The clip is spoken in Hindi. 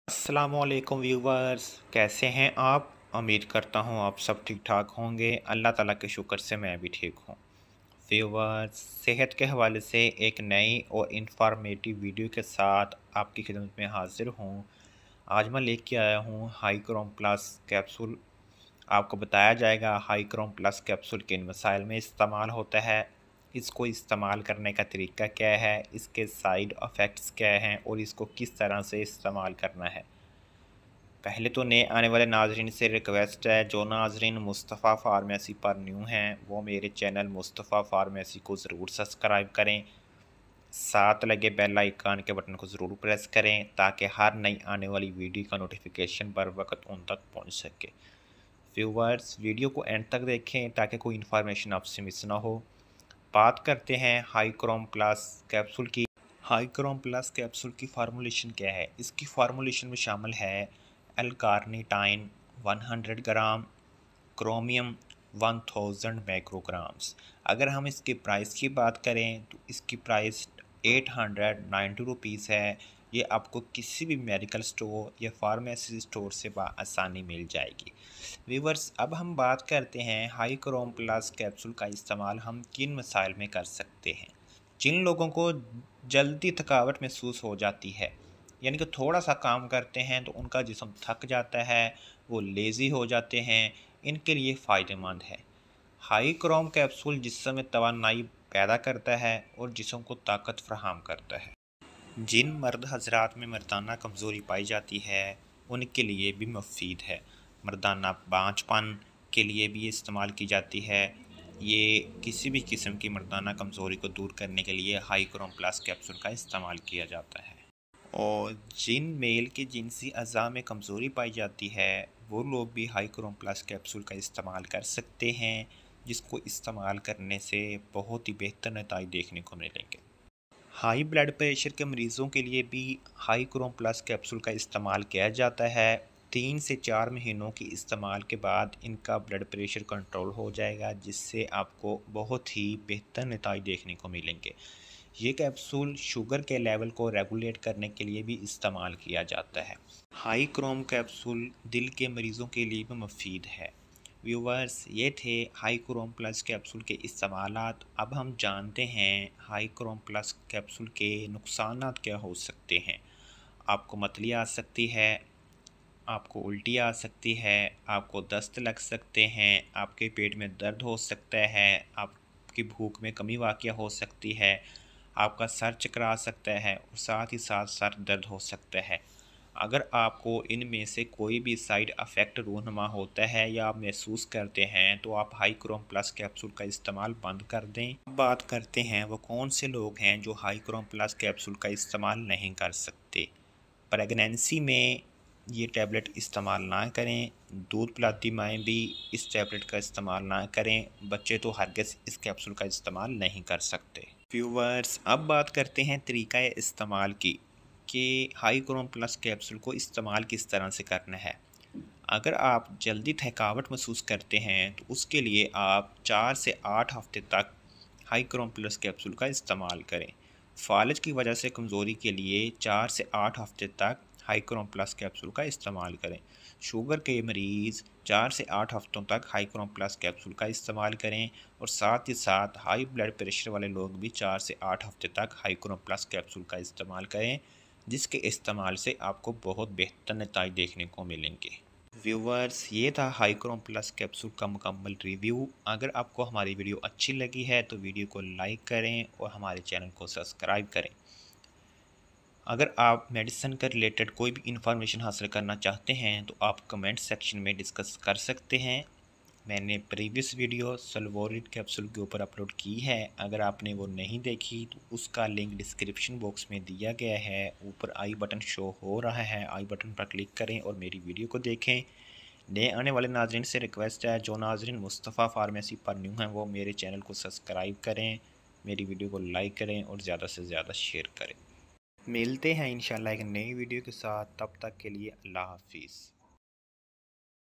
अस्सलामुअलैकुम व्यूवर्स, कैसे हैं आप। उम्मीद करता हूं आप सब ठीक ठाक होंगे। अल्लाह ताला के शुक्र से मैं भी ठीक हूं। व्यूवर्स, सेहत के हवाले से एक नई और इंफॉर्मेटिव वीडियो के साथ आपकी खिदमत में हाजिर हूं। आज मैं लेके आया हूं हाई क्रोम प्लस कैप्सूल। आपको बताया जाएगा हाई क्रोम प्लस कैप्सूल किन मसाइल में इस्तेमाल होता है, इसको इस्तेमाल करने का तरीका क्या है, इसके साइड इफ़ेक्ट्स क्या हैं और इसको किस तरह से इस्तेमाल करना है। पहले तो नए आने वाले नाजरीन से रिक्वेस्ट है, जो नाजरीन मुस्तफ़ा फार्मेसी पर न्यू हैं वो मेरे चैनल मुस्तफ़ा फार्मेसी को ज़रूर सब्सक्राइब करें। साथ लगे बेल आइकन के बटन को ज़रूर प्रेस करें ताकि हर नई आने वाली वीडियो का नोटिफिकेशन बर वक्त उन तक पहुंच सके। व्यूवर्स, वीडियो को एंड तक देखें ताकि कोई इन्फॉर्मेशन आपसे मिस ना हो। बात करते हैं हाई क्रोम प्लस कैप्सूल की। हाई क्रोम प्लस कैप्सूल की फार्मूलेशन क्या है। इसकी फार्मूलेशन में शामिल है एल कार्निटाइन 100 ग्राम, क्रोमियम 1000 माइक्रोग्राम्स। अगर हम इसके प्राइस की बात करें तो इसकी प्राइस 890 रुपीज़ है। ये आपको किसी भी मेडिकल स्टोर या फार्मेसी स्टोर से आसानी मिल जाएगी। व्यूवर्स, अब हम बात करते हैं हाई क्रोम प्लस कैप्सूल का इस्तेमाल हम किन मसाइल में कर सकते हैं। जिन लोगों को जल्दी थकावट महसूस हो जाती है, यानी कि थोड़ा सा काम करते हैं तो उनका जिस्म थक जाता है, वो लेज़ी हो जाते हैं, इनके लिए फ़ायदेमंद है। हाई क्रोम कैप्सूल जिस्म में तवानाई पैदा करता है और जिस्म को ताकत फराहम करता है। जिन मर्द हजरात में मर्दाना कमज़ोरी पाई जाती है उनके लिए भी मुफीद है। मर्दाना बांझपन के लिए भी इस्तेमाल की जाती है। ये किसी भी किस्म की मर्दाना कमज़ोरी को दूर करने के लिए हाई क्रोम प्लस कैप्सूल का इस्तेमाल किया जाता है। और जिन मेल के जिनसी अज़ा में कमज़ोरी पाई जाती है वो लोग भी हाई क्रोम प्लस कैप्सूल का इस्तेमाल कर सकते हैं, जिसको इस्तेमाल करने से बहुत ही बेहतर नतीजे देखने को मिलेंगे। हाई ब्लड प्रेशर के मरीज़ों के लिए भी हाई क्रोम प्लस कैप्सूल का इस्तेमाल किया जाता है। 3 से 4 महीनों की इस्तेमाल के बाद इनका ब्लड प्रेशर कंट्रोल हो जाएगा, जिससे आपको बहुत ही बेहतर नतीजे देखने को मिलेंगे। ये कैप्सूल शुगर के लेवल को रेगुलेट करने के लिए भी इस्तेमाल किया जाता है। हाई क्रोम कैप्सूल दिल के मरीज़ों के लिए भी मुफीद है। व्यूवर्स, ये थे हाई क्रोम प्लस कैप्सूल के इस्तेमालात। अब हम जानते हैं हाई क्रोम प्लस कैप्सूल के नुकसानात क्या हो सकते हैं। आपको मतली आ सकती है, आपको उल्टी आ सकती है, आपको दस्त लग सकते हैं, आपके पेट में दर्द हो सकता है, आपकी भूख में कमी वाक़या हो सकती है, आपका सर चकरा सकता है और साथ ही साथ सर दर्द हो सकता है। अगर आपको इनमें से कोई भी साइड इफ़ेक्ट रूनुमा होता है या आप महसूस करते हैं तो आप हाई क्रोम प्लस कैप्सूल का इस्तेमाल बंद कर दें। अब बात करते हैं वो कौन से लोग हैं जो हाई क्रोम प्लस कैप्सूल का इस्तेमाल नहीं कर सकते। प्रेगनेंसी में ये टैबलेट इस्तेमाल ना करें। दूध पिलाती माएँ भी इस टैबलेट का इस्तेमाल ना करें। बच्चे तो हरगिज़ इस कैप्सूल का इस्तेमाल नहीं कर सकते। व्यूवर्स, अब बात करते हैं तरीक़ा इस्तेमाल की कि हाई क्रोम प्लस कैप्सूल को इस्तेमाल किस तरह से करना है। अगर आप जल्दी थकावट महसूस करते हैं तो उसके लिए आप 4 से 8 हफ्ते तक हाई क्रोम प्लस कैप्सूल का इस्तेमाल करें। फालज की वजह से कमज़ोरी के लिए 4 से 8 हफ्ते तक हाई क्रोम प्लस कैप्सूल का इस्तेमाल करें। शुगर के मरीज़ 4 से 8 हफ्तों तक हाई क्रोम प्लस कैप्सूल का इस्तेमाल करें और साथ ही साथ हाई ब्लड प्रेशर वाले लोग भी 4 से 8 हफ्ते तक हाई क्रोम प्लस कैप्सूल का इस्तेमाल करें, जिसके इस्तेमाल से आपको बहुत बेहतर नतीजे देखने को मिलेंगे। व्यूवर्स, ये था हाई क्रोम प्लस कैप्सूल का मुकम्मल रिव्यू। अगर आपको हमारी वीडियो अच्छी लगी है तो वीडियो को लाइक करें और हमारे चैनल को सब्सक्राइब करें। अगर आप मेडिसिन के रिलेटेड कोई भी इंफॉर्मेशन हासिल करना चाहते हैं तो आप कमेंट सेक्शन में डिस्कस कर सकते हैं। मैंने प्रीवियस वीडियो सल्वोरिड कैप्सूल के ऊपर अपलोड की है। अगर आपने वो नहीं देखी तो उसका लिंक डिस्क्रिप्शन बॉक्स में दिया गया है। ऊपर आई बटन शो हो रहा है, आई बटन पर क्लिक करें और मेरी वीडियो को देखें। नए आने वाले नाजरीन से रिक्वेस्ट है, जो नाजरीन मुस्तफ़ा फार्मेसी पर न्यू हैं वो मेरे चैनल को सब्सक्राइब करें, मेरी वीडियो को लाइक करें और ज़्यादा से ज़्यादा शेयर करें। मिलते हैं इंशाल्लाह एक नई वीडियो के साथ। तब तक के लिए अल्लाह हाफिज़।